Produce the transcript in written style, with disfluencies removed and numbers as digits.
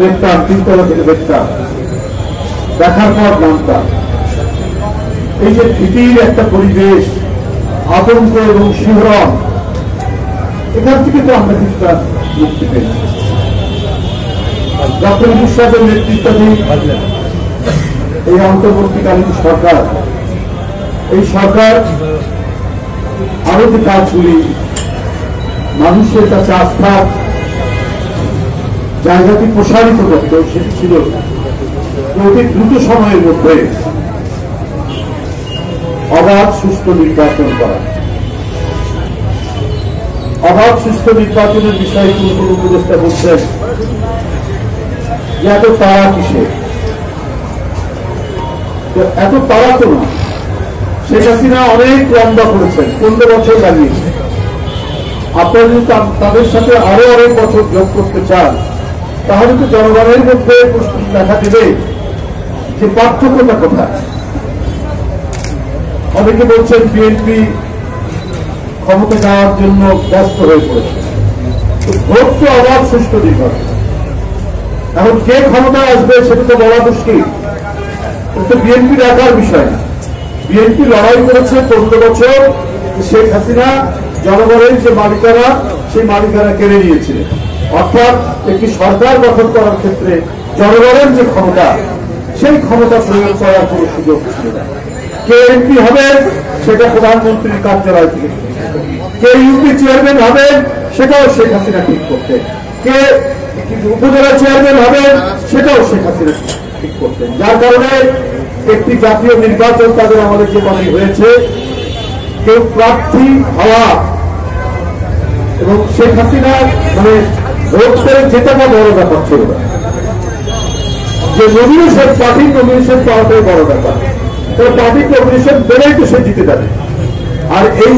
দেখতাম, তিনতলা থেকে দেখতাম, দেখার পর জানতাম এই যে ভীতির একটা পরিবেশ, আতঙ্ক এবং শিহরণ, এখান থেকে তো আমরা কিছুটা মুক্তি পেয়েছি। ডক্টর ইউনূস সাহেবের নেতৃত্বাধীন এই অন্তর্বর্তীকালীন সরকার, এই সরকার আরো যে কাজগুলি মানুষের কাছে আস্থার জায়গাটি প্রসারিত করত, সেটি ছিল অতি দ্রুত সময়ের মধ্যে অবাধ সুষ্ঠু নির্বাচন করা। অবাধ সুষ্ঠু নির্বাচনের বিষয়ে কোন উপদেষ্টা বলছেন যে এত তাড়া কিসে, এত তাড়া তো না। শেখ হাসিনা অনেক লম্বা করেছেন, 15 বছর লাগিয়েছে। আপনারা যদি তাদের সাথে আরো অনেক বছর যোগ করতে চান, তাহলে তো জনগণের মধ্যে প্রশ্ন দেখা দেবে যে পার্থক্যটা কোথায়। অনেকে বলছেন বিএনপি ক্ষমতা যাওয়ার জন্য ব্যস্ত হয়ে পড়েছে। ভোট তো অবাধ সুষ্ঠু নির্বাচন, এখন কে ক্ষমতায় আসবে সেটা তো বলা মুশকিল। কিন্তু বিএনপি দেখার বিষয় না। বিএনপি লড়াই করেছে 15 বছর, শেখ হাসিনা জনগণের যে মালিকানা, সেই মালিকানা কেড়ে নিয়েছিলেন। অর্থাৎ একটি সরকার গঠন করার ক্ষেত্রে জনগণের যে ক্ষমতা, সেই ক্ষমতা প্রয়োগ করার কোন সুযোগ ছিল না। কে এমপি হবেন সেটা প্রধানমন্ত্রীর কার্যালয় থেকে, কে ইউপি চেয়ারম্যান হবেন সেটাও শেখ হাসিনা ঠিক করতেন, কে উপজেলা চেয়ারম্যান হবেন সেটাও শেখ হাসিনা ঠিক করতেন। যার কারণে একটি জাতীয় নির্বাচন তাদের আমাদের জীবনে হয়েছে। কেউ প্রার্থী হওয়া এবং শেখ হাসিনা ভোট করে জেতাটা বড় ব্যাপার ছিল না, যে নমিনেশন, পার্টির নমিনেশন পাওয়াটাই বড় ব্যাপার। পার্টির নমিনেশন পেলেই তো সে জিতে যাবে। আর এই